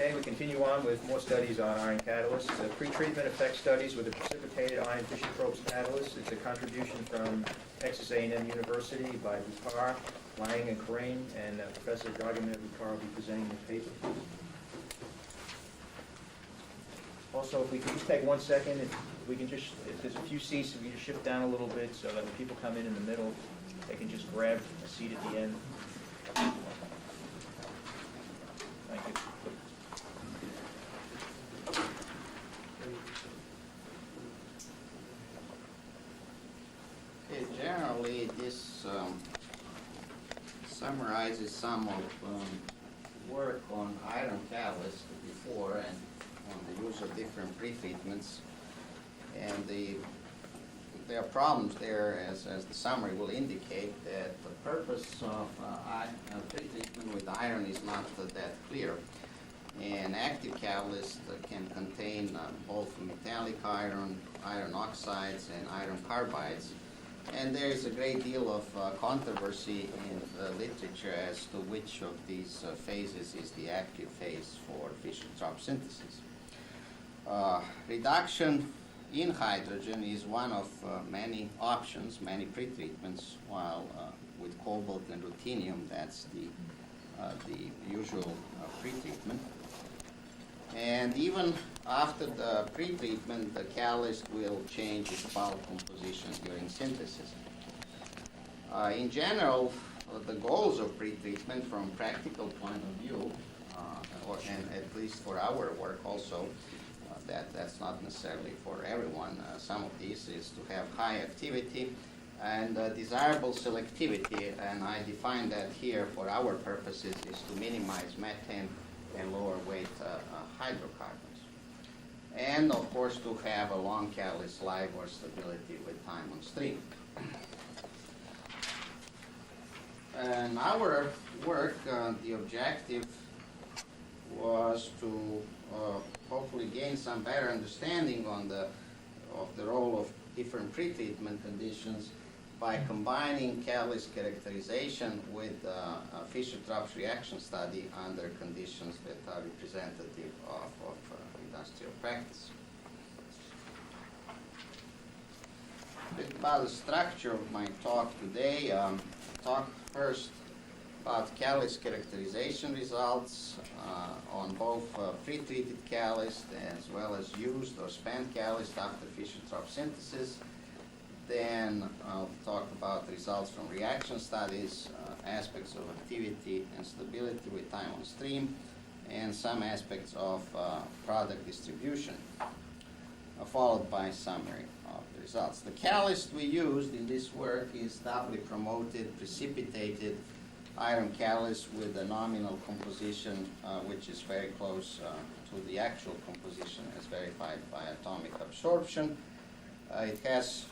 Okay, we continue on with more studies on iron catalysts. Pretreatment effect studies with a precipitated iron Fischer-Tropsch catalyst. It's a contribution from Texas A&M University by Bukur, Lang, and Crane, and Professor Dragomir Bukur will be presenting the paper. Also, if we could just take 1 second, if there's a few seats, if we just shift down a little bit so that when people come in the middle, they can just grab a seat at the end. Thank you. Okay, generally, this summarizes some of work on iron catalyst before and on the use of different pretreatments. And there are problems there, as the summary will indicate, that the purpose of pretreatment with iron is not that clear. An active catalyst can contain both metallic iron, iron oxides, and iron carbides. And there is a great deal of controversy in the literature as to which of these phases is the active phase for Fischer-Tropsch synthesis. Reduction in hydrogen is one of many options, many pretreatments, while with cobalt and ruthenium, that's the usual pretreatment. And even after the pretreatment, the catalyst will change its bulk composition during synthesis. In general, the goals of pretreatment from practical point of view, and at least for our work also, that's not necessarily for everyone. Some of these is to have high activity and desirable selectivity, and I define that here for our purposes is to minimize methane and lower weight hydrocarbons. And of course to have a long catalyst life or stability with time on stream. And our work, the objective was to hopefully gain some better understanding of the role of different pretreatment conditions by combining catalyst characterization with a Fischer-Tropsch reaction study under conditions that are representative of industrial practice. A bit about the structure of my talk today. Talk first about catalyst characterization results on both pre-treated catalyst as well as used or spent catalyst after Fischer-Tropsch synthesis. Then I'll talk about results from reaction studies, aspects of activity and stability with time on stream, and some aspects of product distribution, followed by summary of the results. The catalyst we used in this work is doubly promoted precipitated iron catalyst with a nominal composition which is very close to the actual composition as verified by atomic absorption. It has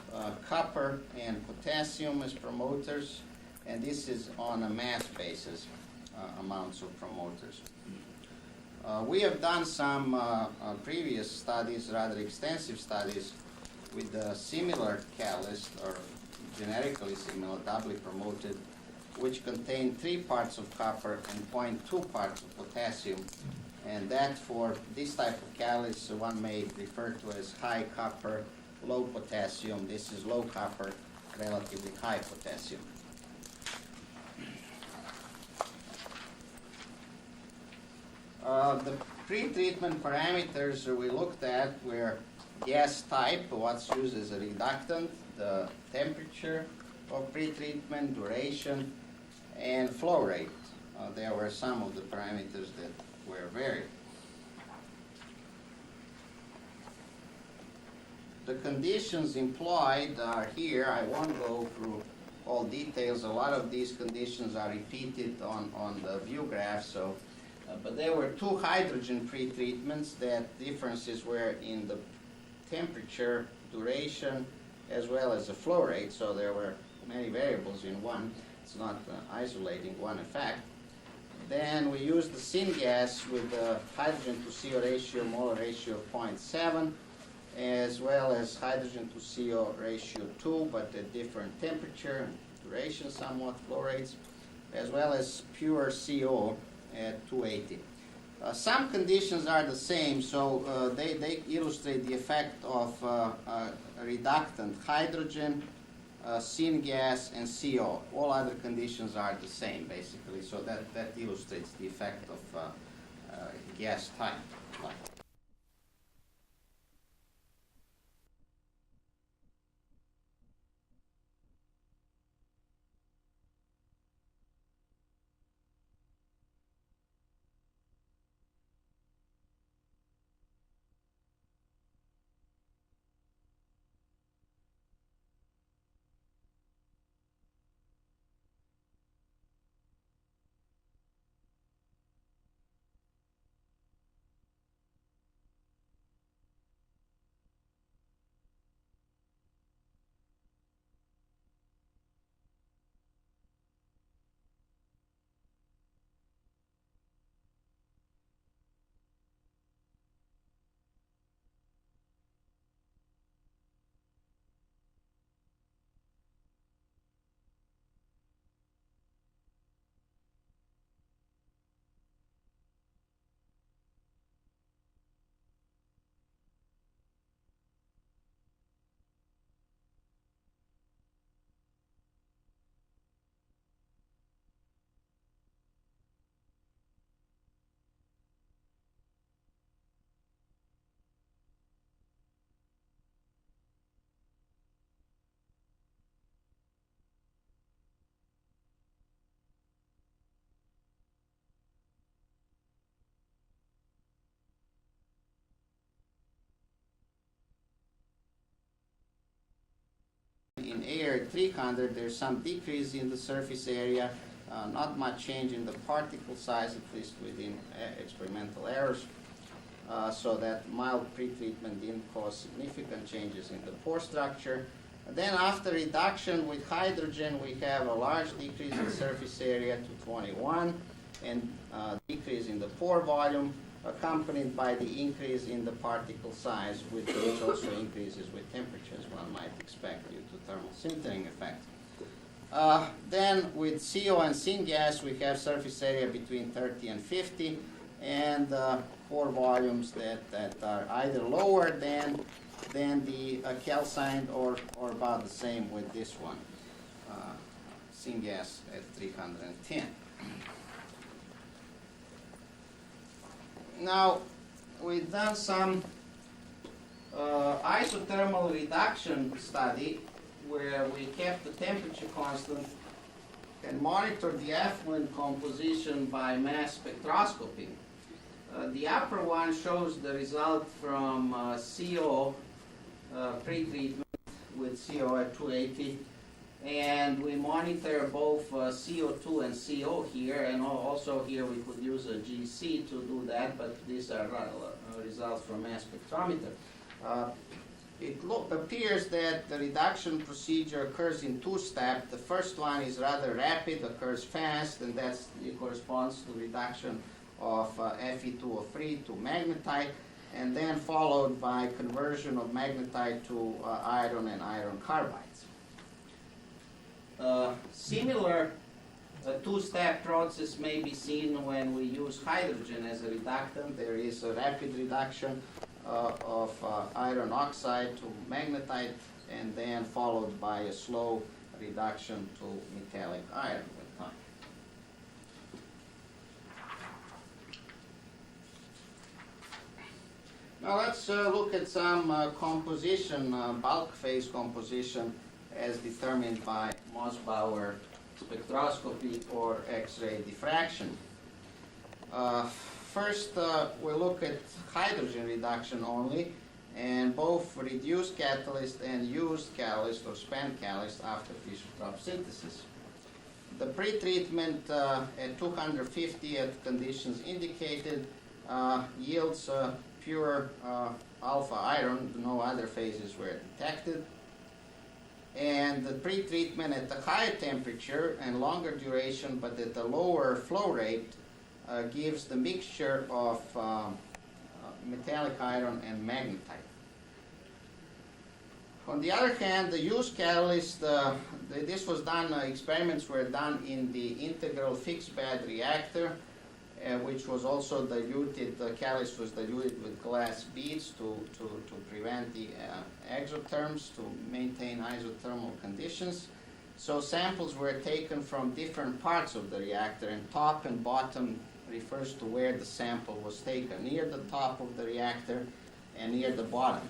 copper and potassium as promoters, and this is on a mass basis, amounts of promoters. We have done some previous studies, rather extensive studies, with a similar catalyst, or generically similar, doubly promoted, which contain 3 parts of copper and 0.2 parts of potassium. And that for this type of catalyst, one may refer to as high copper, low potassium. This is low copper, relatively high potassium. The pre-treatment parameters we looked at were gas type, what's used as a reductant, the temperature of pre-treatment, duration, and flow rate. There were some of the parameters that were varied. The conditions employed are here. I won't go through all details. A lot of these conditions are repeated on the view graph. So, but there were 2 hydrogen pretreatments. That differences were in the temperature, duration, as well as the flow rate. So there were many variables in one. It's not isolating one effect. Then we used the syngas with the hydrogen to CO ratio, molar ratio of 0.7. As well as hydrogen to CO ratio 2, but at different temperature, duration somewhat, flow rates, as well as pure CO at 280. Some conditions are the same, so they illustrate the effect of reductant hydrogen, syngas, and CO. All other conditions are the same, basically, so that illustrates the effect of gas type. In air 300, there's some decrease in the surface area, not much change in the particle size, at least within experimental errors, so that mild pretreatment didn't cause significant changes in the pore structure. Then after reduction with hydrogen, we have a large decrease in surface area to 21 and decrease in the pore volume, accompanied by the increase in the particle size, which also increases with temperature, as one might expect due to thermal sintering effect. Then with CO and syngas, we have surface area between 30 and 50, and pore volumes that are either lower than the calcined or about the same with this one, syngas at 310. Now, we've done some isothermal reduction study where we kept the temperature constant and monitored the effluent composition by mass spectroscopy. The upper one shows the result from CO pretreatment with CO at 280, and we monitor both CO2 and CO here, and also here we could use a GC to do that, but these are results from mass spectrometer. It appears that the reduction procedure occurs in two steps. The first one is rather rapid, occurs fast, and that corresponds to reduction of Fe2O3 to magnetite, and then followed by conversion of magnetite to iron and iron carbides. Similar two-step process may be seen when we use hydrogen as a reductant. There is a rapid reduction of iron oxide to magnetite, and then followed by a slow reduction to metallic iron with time. Now let's look at some composition, bulk phase composition as determined by Mossbauer spectroscopy or X-ray diffraction. First, we look at hydrogen reduction only, and both reduced catalyst and used catalyst or spent catalyst after Fischer-Tropsch synthesis. The pretreatment at 250 at conditions indicated yields pure alpha iron. No other phases were detected. And the pretreatment at the higher temperature and longer duration, but at a lower flow rate, gives the mixture of metallic iron and magnetite. On the other hand, the used catalyst, this was done, experiments were done in the integral fixed bed reactor, which was also diluted, the Callus was diluted with glass beads to prevent the exotherms, to maintain isothermal conditions. So samples were taken from different parts of the reactor, and top and bottom refers to where the sample was taken, near the top of the reactor and near the bottom.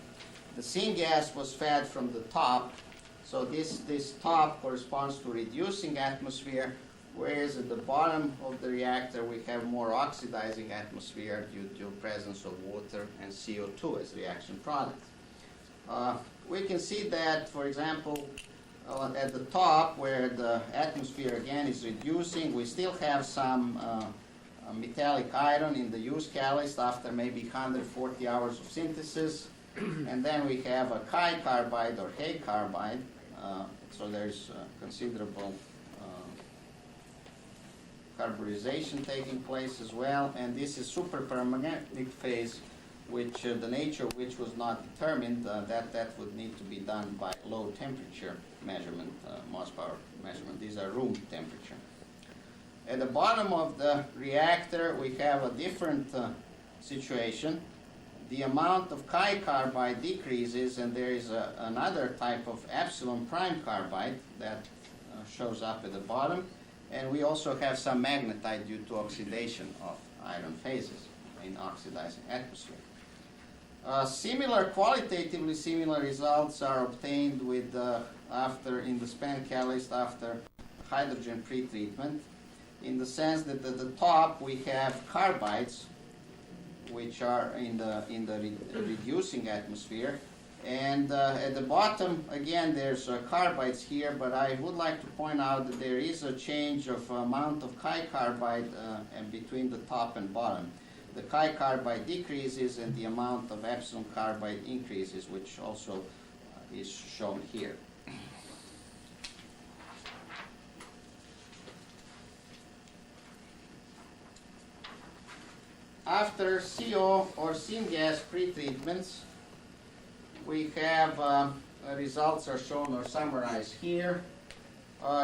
The syngas was fed from the top, so this top corresponds to reducing atmosphere, whereas at the bottom of the reactor we have more oxidizing atmosphere due to presence of water and CO2 as reaction products. We can see that, for example, at the top where the atmosphere again is reducing, we still have some metallic iron in the used catalyst after maybe 140 hours of synthesis. And then we have a Chi carbide or Hay carbide, so there's considerable carburization taking place as well. And this is superparamagnetic phase, which the nature of which was not determined. That would need to be done by low temperature measurement, mass power measurement. These are room temperature. At the bottom of the reactor, we have a different situation. The amount of Chi carbide decreases, and there is another type of epsilon prime carbide that shows up at the bottom. And we also have some magnetite due to oxidation of iron phases in oxidizing atmosphere. Qualitatively similar results are obtained with in the spent catalyst after hydrogen pretreatment, in the sense that at the top we have carbides, which are in the reducing atmosphere, and at the bottom again there's carbides here, but I would like to point out that there is a change of amount of Chi carbide between the top and bottom. The Chi carbide decreases and the amount of epsilon carbide increases, which also is shown here. After CO or syngas pretreatments, we have results are shown or summarized here.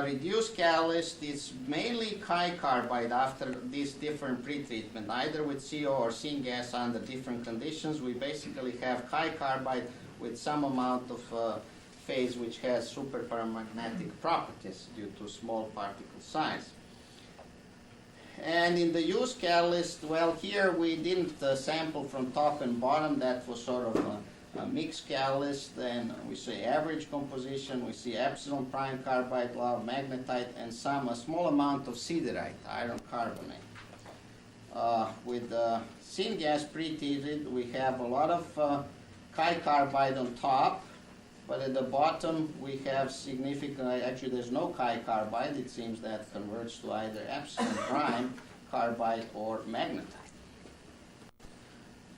Reduced catalyst is mainly Chi carbide after this different pretreatment, either with CO or syngas under different conditions. We basically have Chi carbide with some amount of phase which has superparamagnetic properties due to small particle size. And in the used catalyst, well, here we didn't sample from top and bottom. That was sort of a mixed catalyst. Then we see average composition. We see epsilon prime carbide, lot of magnetite, and a small amount of siderite, iron carbonate. With syngas pretreated, we have a lot of Chi carbide on top, but at the bottom we have significant, actually there's no Chi carbide. It seems that converts to either epsilon prime carbide or magnetite.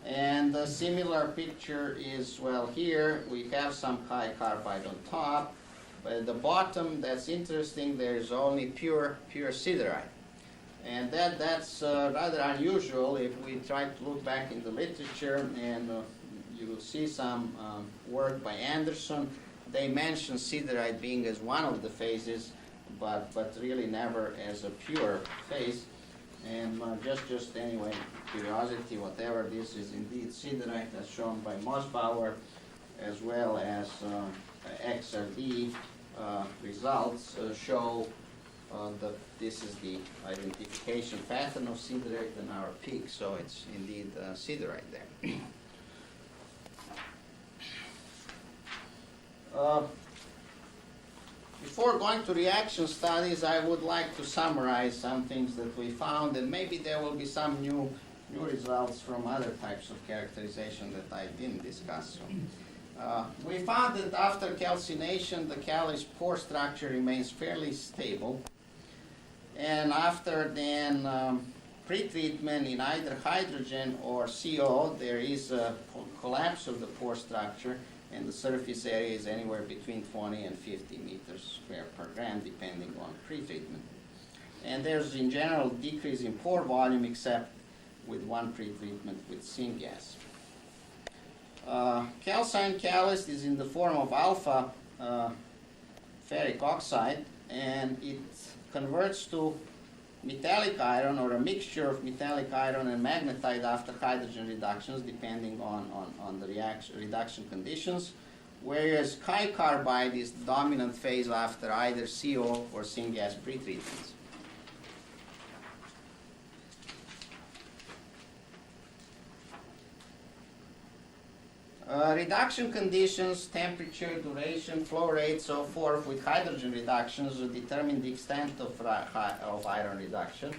And the similar picture is, well, here we have some Chi carbide on top, but at the bottom, that's interesting, there's only pure siderite. And that's rather unusual if we try to look back in the literature, and you will see some work by Anderson. They mention siderite being as one of the phases, but really never as a pure phase. And just anyway, curiosity, whatever, this is indeed siderite as shown by Mossbauer, as well as XRD results show that this is the identification pattern of siderite in our peak, so it's indeed siderite there. Before going to reaction studies, I would like to summarize some things that we found, and maybe there will be some new results from other types of characterization that I didn't discuss. We found that after calcination, the Callus pore structure remains fairly stable, and after then pretreatment in either hydrogen or CO, there is a collapse of the pore structure, and the surface area is anywhere between 20 and 50 meters square per gram, depending on pretreatment. And there's, in general, decrease in pore volume, except with one pretreatment with syngas. Calcined callus is in the form of alpha ferric oxide, and it converts to metallic iron or a mixture of metallic iron and magnetite after hydrogen reductions, depending on the reduction conditions, whereas high carbide is the dominant phase after either CO or syngas pretreatments. Reduction conditions, temperature, duration, flow rate, so forth, with hydrogen reductions determine the extent of iron reduction.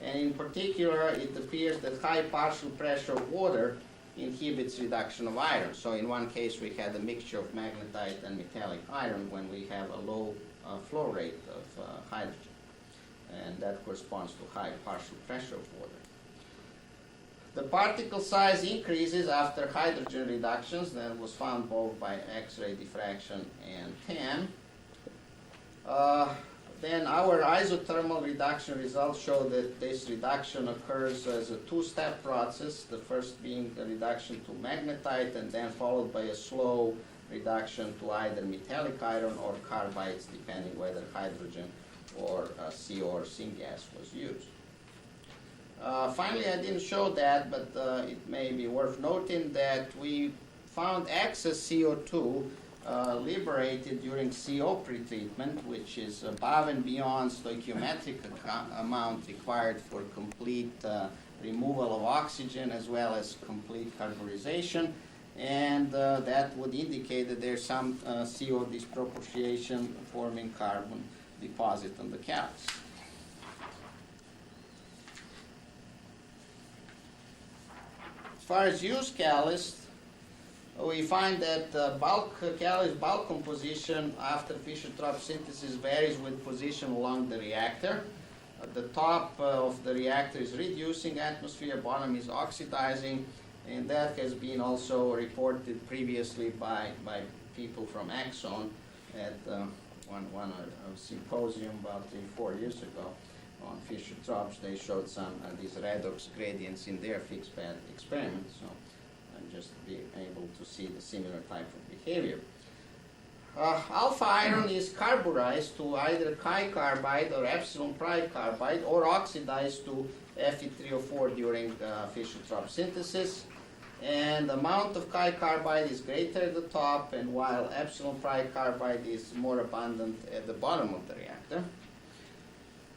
And in particular, it appears that high partial pressure water inhibits reduction of iron. So in one case, we had a mixture of magnetite and metallic iron when we have a low flow rate of hydrogen. And that corresponds to high partial pressure of water. The particle size increases after hydrogen reductions. That was found both by X-ray diffraction and TEM. Then our isothermal reduction results show that this reduction occurs as a two-step process, the first being the reduction to magnetite and then followed by a slow reduction to either metallic iron or carbides, depending whether hydrogen or CO or syngas was used. Finally, I didn't show that, but it may be worth noting that we found excess CO2 liberated during CO pretreatment, which is above and beyond stoichiometric amount required for complete removal of oxygen as well as complete carburization. And that would indicate that there's some CO disproportionation forming carbon deposit on the callus. As far as used callus, we find that callus bulk composition after Fischer-Tropsch synthesis varies with position along the reactor. The top of the reactor is reducing atmosphere, bottom is oxidizing, and that has been also reported previously by people from Exxon at one symposium about 3-4 years ago. On Fischer-Tropsch, they showed some these redox gradients in their fixed bed experiments, so I'm just being able to see the similar type of behavior. Alpha iron is carburized to either high carbide or epsilon pi carbide or oxidized to Fe3O4 during Fischer-Tropsch synthesis. And the amount of high carbide is greater at the top, and while epsilon pi carbide is more abundant at the bottom of the reactor.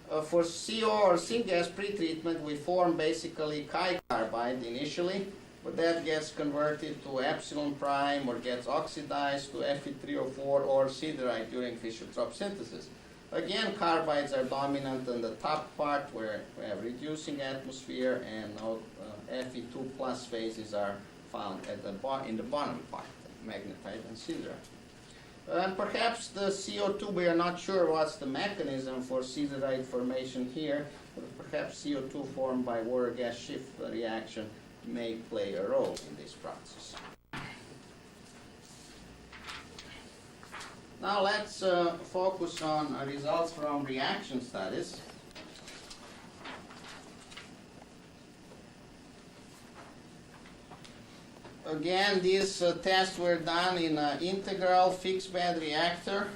For CO or syngas pretreatment, we form basically high carbide initially, but that gets converted to epsilon prime or gets oxidized to Fe3O4 or siderite during Fischer-Tropsch synthesis. Again, carbides are dominant in the top part where we have reducing atmosphere, and Fe2 plus phases are found at in the bottom part, magnetite and siderite. And perhaps the CO2, we are not sure what's the mechanism for siderite formation here, but perhaps CO2 formed by water gas shift reaction may play a role in this process. Now let's focus on results from reaction studies. Again, these tests were done in an integral fixed bed reactor.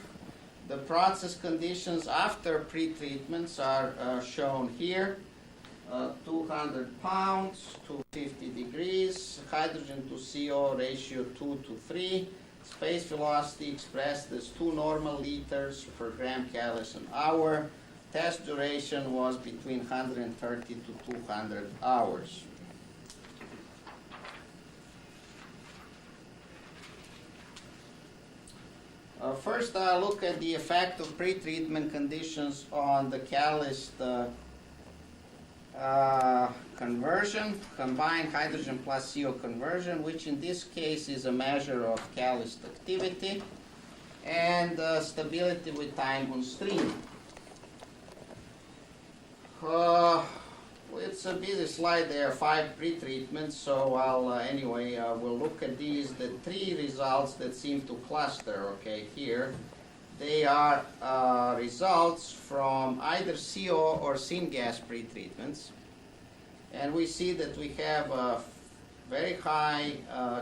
The process conditions after pretreatments are shown here. 200 pounds to 50 degrees, hydrogen to CO ratio 2 to 3, space velocity expressed as 2 normal liters per gram callus an hour. Test duration was between 130 to 200 hours. First, I'll look at the effect of pretreatment conditions on the callus conversion, combined hydrogen plus CO conversion, which in this case is a measure of callus activity, and stability with time on stream. It's a busy slide. There are 5 pretreatments, so we'll look at these. The 3 results that seem to cluster, here. They are results from either CO or syngas pretreatments. And we see that we have a very high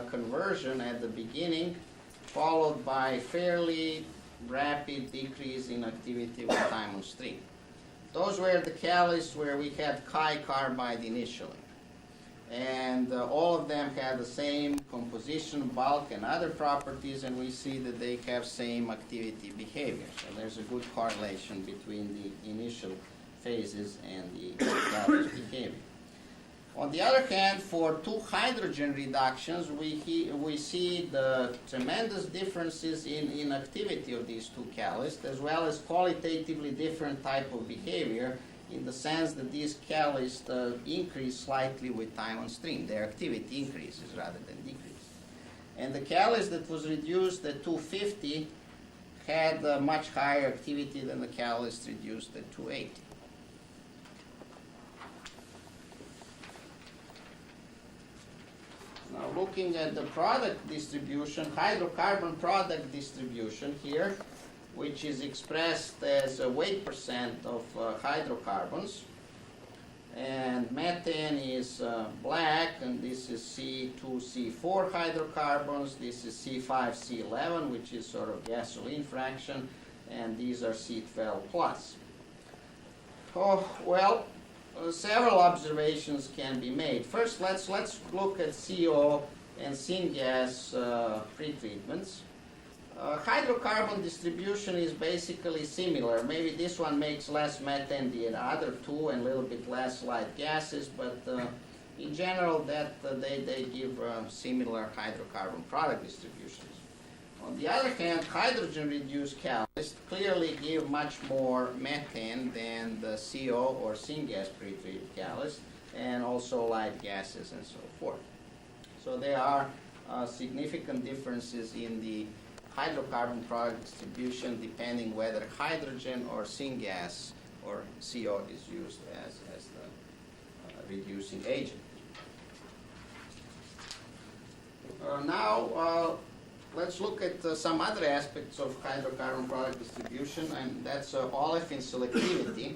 conversion at the beginning, followed by fairly rapid decrease in activity with time on stream. those were the catalysts where we had high carbide initially. And all of them had the same composition, bulk, and other properties, and we see that they have same activity behavior. So there's a good correlation between the initial phases and the catalyst behavior. On the other hand, for two hydrogen reductions, we see the tremendous differences in activity of these two catalysts, as well as qualitatively different type of behavior, in the sense that these catalysts increase slightly with time on stream. Their activity increases rather than decreases. And the catalyst that was reduced at 250 had much higher activity than the catalyst reduced at 280. Now looking at the product distribution, hydrocarbon product distribution here, which is expressed as a weight percent of hydrocarbons. And methane is black, and this is C2C4 hydrocarbons. This is C5C11, which is sort of gasoline fraction, and these are C12 plus. Oh, well, several observations can be made. First, let's look at CO and syngas pretreatments. Hydrocarbon distribution is basically similar. Maybe this one makes less methane than the other two and a little bit less light gases, but in general they give similar hydrocarbon product distributions. On the other hand, hydrogen-reduced catalysts clearly give much more methane than the CO or syngas pretreated catalyst, and also light gases and so forth. So there are significant differences in the hydrocarbon product distribution depending whether hydrogen or syngas or CO is used as the reducing agent. Now let's look at some other aspects of hydrocarbon product distribution, and that's olefin selectivity,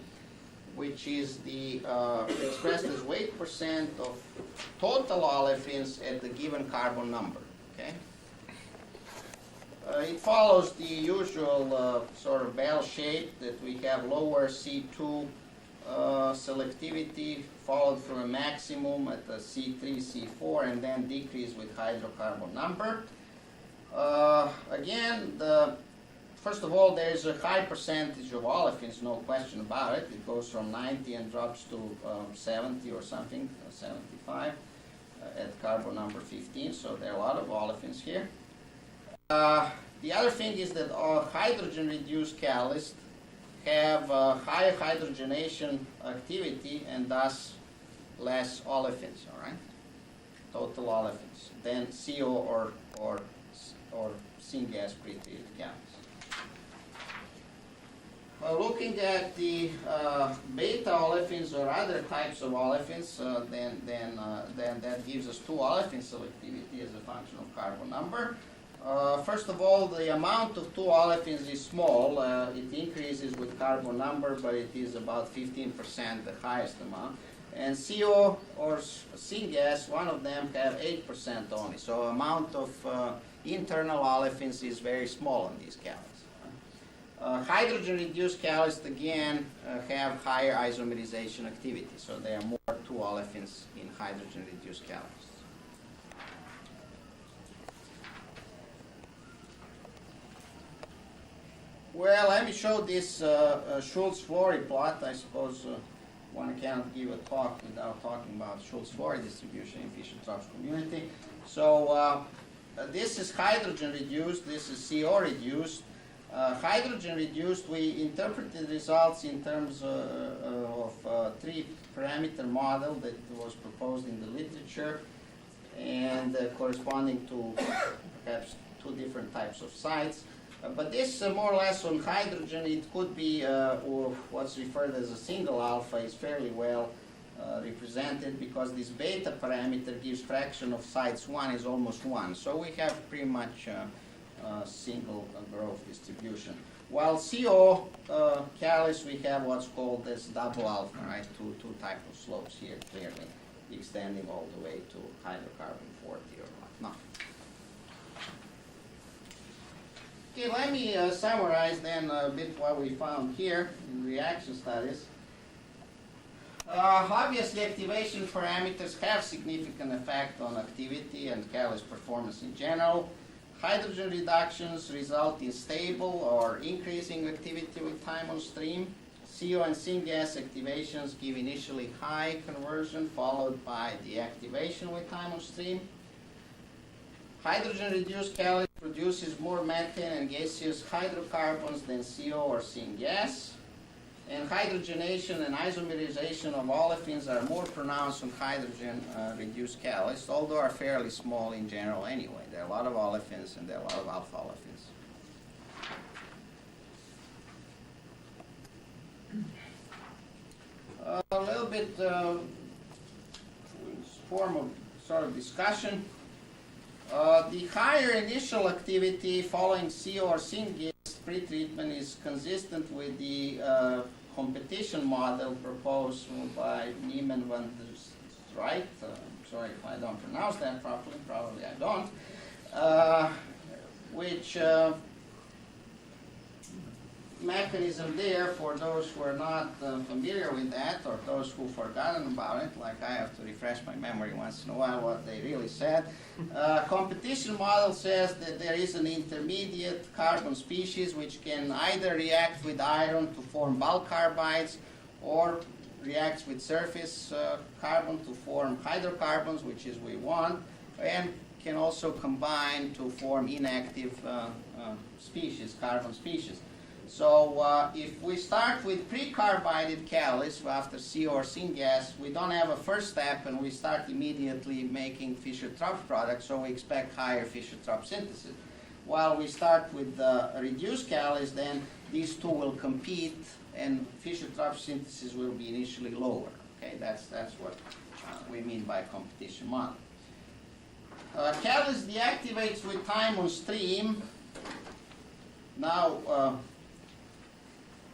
which is the expressed as weight percent of total olefins at the given carbon number. Okay. It follows the usual sort of bell shape that we have lower C2 selectivity followed from a maximum at the C3, C4, and then decrease with hydrocarbon number. Again, first of all, there's a high percentage of olefins, no question about it. It goes from 90 and drops to 70 or something, 75 at carbon number 15, so there are a lot of olefins here. The other thing is that hydrogen-reduced catalysts have higher hydrogenation activity and thus less olefins, all right? Total olefins than CO or syngas pretreated catalysts. Looking at the beta olefins or other types of olefins, then that gives us two olefin selectivity as a function of carbon number. First of all, the amount of two olefins is small. It increases with carbon number, but it is about 15% the highest amount. And CO or syngas, one of them have 8% only. So amount of internal olefins is very small in these catalysts. Hydrogen-reduced catalysts, again, have higher isomerization activity. So there are more two olefins in hydrogen-reduced catalysts. Well, let me show this Schulz-Flory plot. I suppose one cannot give a talk without talking about Schulz-Flory distribution in Fischer-Tropsch community. So this is hydrogen-reduced, this is CO-reduced. Hydrogen-reduced, we interpreted results in terms of three-parameter model that was proposed in the literature and corresponding to perhaps two different types of sites. But this more or less on hydrogen, it could be or what's referred as a single alpha is fairly well represented because this beta parameter gives fraction of sites 1 is almost 1. So we have pretty much single growth distribution. While CO Callus, we have what's called this double alpha, right? Two type of slopes here clearly extending all the way to hydrocarbon 40 or whatnot. Okay, let me summarize then a bit what we found here in reaction studies. Obviously, activation parameters have significant effect on activity and catalyst performance in general. Hydrogen reductions result in stable or increasing activity with time on stream. CO and syngas activations give initially high conversion followed by deactivation with time on stream. Hydrogen-reduced catalyst produces more methane and gaseous hydrocarbons than CO or syngas. And hydrogenation and isomerization of olefins are more pronounced on hydrogen-reduced catalysts, although are fairly small in general anyway. There are a lot of olefins and there are a lot of alpha olefins. A little bit form of sort of discussion. The higher initial activity following CO or syngas pretreatment is consistent with the competition model proposed by Niemann van der Streit. I'm sorry if I don't pronounce that properly, probably I don't. Which mechanism there, for those who are not familiar with that, or those who've forgotten about it, like I have to refresh my memory once in a while what they really said. Competition model says that there is an intermediate carbon species which can either react with iron to form bulk carbides or reacts with surface carbon to form hydrocarbons, which is we want, and can also combine to form inactive species, carbon species. So if we start with pre-carbided catalyst after CO or syngas, we don't have a first step and we start immediately making Fischer-Tropsch products, so we expect higher Fischer-Tropsch synthesis. While we start with a reduced catalyst, then these two will compete and Fischer-Tropsch synthesis will be initially lower. Okay, that's what we mean by competition model. Catalyst deactivates with time on stream. Now,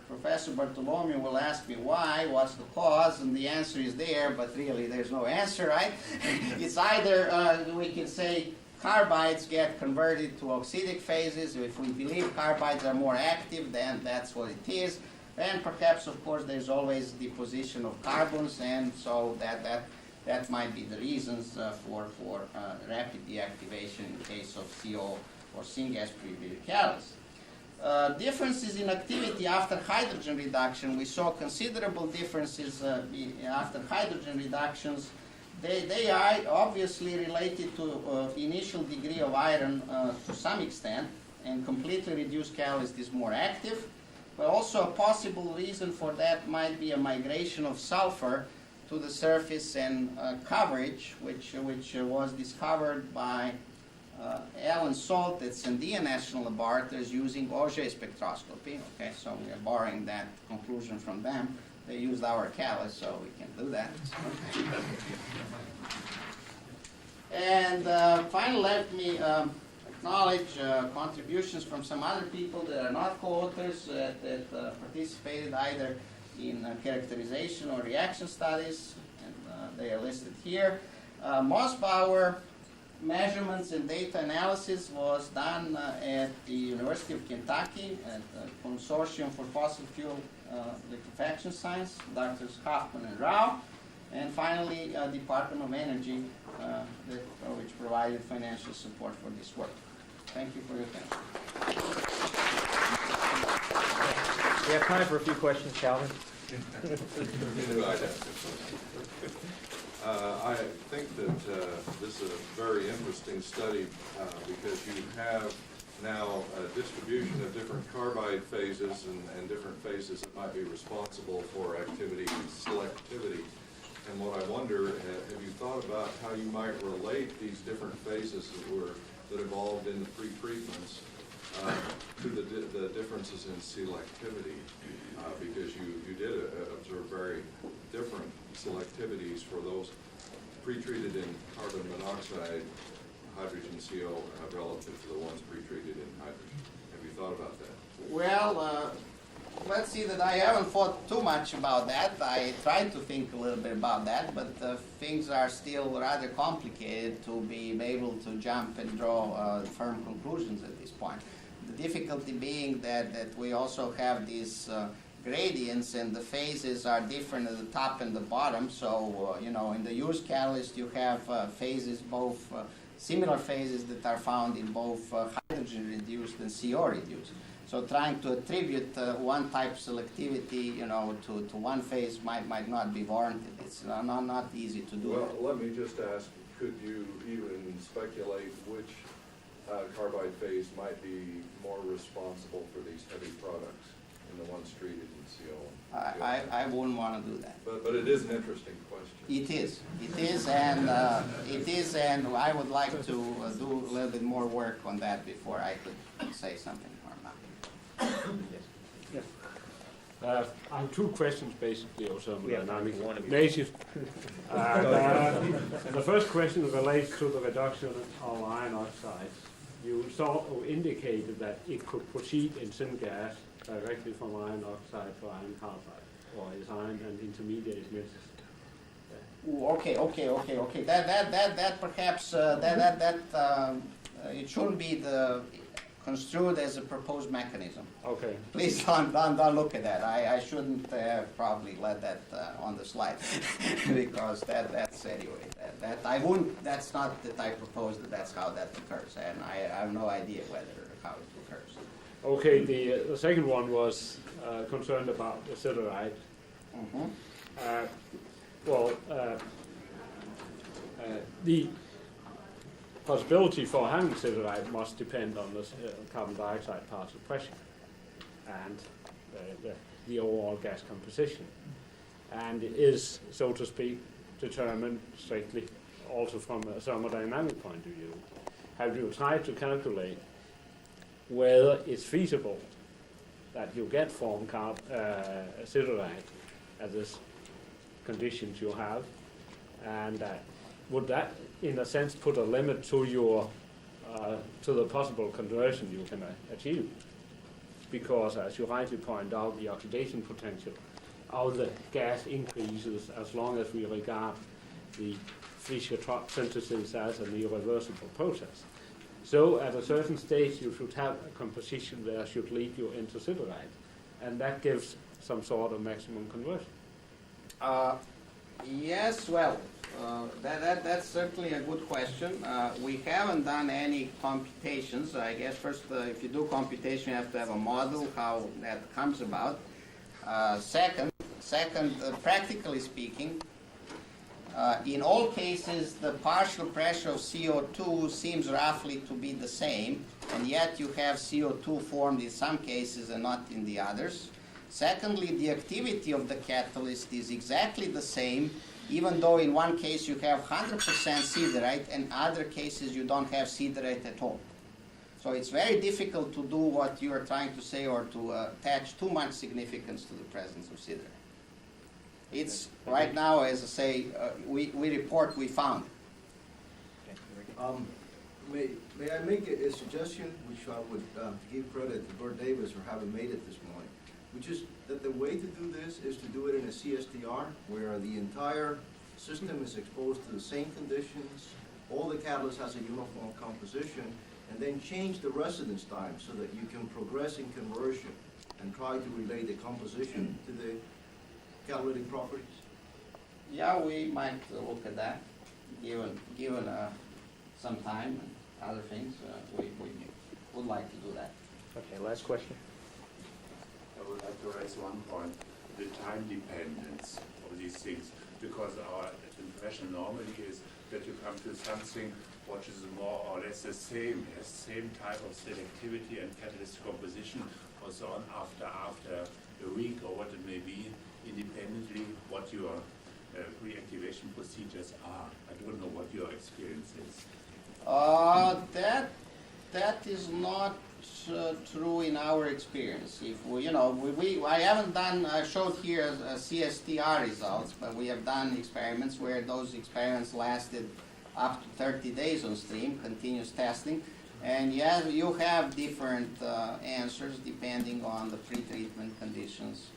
Professor Bartolomeo will ask me why, what's the cause, and the answer is there, but really there's no answer, right? It's either, we can say, carbides get converted to oxidic phases. If we believe carbides are more active, then that's what it is. And perhaps, of course, there's always deposition of carbons, and so that might be the reasons for rapid deactivation in case of CO or syngas pre-treated catalyst. Differences in activity after hydrogen reduction. We saw considerable differences after hydrogen reductions. They are obviously related to initial degree of iron to some extent, and completely reduced catalyst is more active. But also a possible reason for that might be a migration of sulfur to the surface and coverage, which was discovered by Alan Salt at Sandia National Laboratories using Auger spectroscopy. Okay, so we are borrowing that conclusion from them. They used our catalyst, so we can do that. And finally, let me acknowledge contributions from some other people that are not co-authors that participated either in characterization or reaction studies, and they are listed here. Mossbauer measurements and data analysis was done at the University of Kentucky at the Consortium for Fossil Fuel Liquefaction Science, Drs. Hoffman and Rao, and finally Department of Energy, which provided financial support for this work. Thank you for your attention. We have time for a few questions, Calvin. I think that this is a very interesting study because you have now a distribution of different carbide phases and different phases that might be responsible for activity and selectivity. And what I wonder, have you thought about how you might relate these different phases that evolved in the pre-treatments to the differences in selectivity? Because you did observe very different selectivities for those pre-treated in carbon monoxide, hydrogen CO, relative to the ones pre-treated in hydrogen. Have you thought about that? Well, let's see that I haven't thought too much about that. I tried to think a little bit about that, but things are still rather complicated to be able to jump and draw firm conclusions at this point. The difficulty being that we also have these gradients, and the phases are different at the top and the bottom. So, you know, in the used catalyst, you have phases, both similar phases that are found in both hydrogen reduced and CO reduced. So trying to attribute one type selectivity, you know, to one phase might not be warranted. It's not easy to do. Well, let me just ask, could you even speculate which carbide phase might be more responsible for these heavy products in the ones treated in CO? I wouldn't want to do that. But it is an interesting question. It is, and I would like to do a little bit more work on that before I could say something or not. Yes. I have two questions basically of thermodynamic one of you. nature. The first question relates to the reduction of iron oxides. You sort of indicated that it could proceed in syngas directly from iron oxide to iron carbide, or is iron and intermediate mixed? Ooh, okay. That perhaps it shouldn't be construed as a proposed mechanism. Okay. Please don't look at that. I shouldn't probably let that on the slide because that's anyway. That's not that I proposed that that's how that occurs, and I have no idea how it occurs. Okay. The second one was concerned about the siderite. Mm-hmm. The possibility for having siderite must depend on the carbon dioxide particle pressure and the overall gas composition, and is, so to speak, determined strictly also from a thermodynamic point of view. Have you tried to calculate whether it's feasible that you get form siderite at this conditions you have, and would that, in a sense, put a limit to your to the possible conversion you can achieve? Because, as you rightly point out, the oxidation potential of the gas increases as long as we regard the Fischer-Tropsch synthesis as an irreversible process. So, at a certain stage, you should have a composition that should lead you into siderite, and that gives some sort of maximum conversion. Yes, well, that's certainly a good question. We haven't done any computations. I guess first, if you do computation, you have to have a model how that comes about. Second, practically speaking, in all cases, the partial pressure of CO2 seems roughly to be the same, and yet you have CO2 formed in some cases and not in the others. Secondly, the activity of the catalyst is exactly the same, even though in one case you have 100% siderite and other cases you don't have siderite at all. So it's very difficult to do what you are trying to say or to attach too much significance to the presence of siderite. It's right now, as I say, we report we found. May I make a suggestion, which I would give credit to Bert Davis for having made it this morning, which is that the way to do this is to do it in a CSTR, where the entire system is exposed to the same conditions, all the catalyst has a uniform composition, and then change the residence time so that you can progress in conversion and try to relate the composition to the catalytic properties. Yeah, we might look at that, given some time and other things. We would like to do that. Okay, last question. I would like to raise one point, the time dependence of these things, because our impression normally is that you come to something which is more or less the same, has same type of selectivity and catalyst composition, or so on after a week or what it may be, independently what your reactivation procedures are. I don't know what your experience is. That is not true in our experience. If we, I haven't done. I showed here CSTR results, but we have done experiments where those experiments lasted up to 30 days on stream, continuous testing, and yeah, you have different answers depending on the pretreatment conditions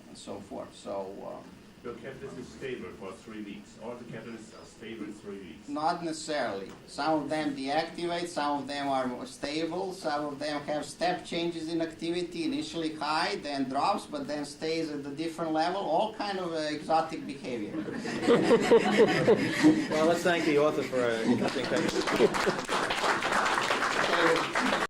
and so forth. So. your catalyst is stable for 3 weeks. All the catalysts are stable 3 weeks. Not necessarily. Some of them deactivate, some of them are more stable, some of them have step changes in activity, initially high, then drops, but then stays at a different level, all kind of exotic behavior. Well, let's thank the author for an interesting paper.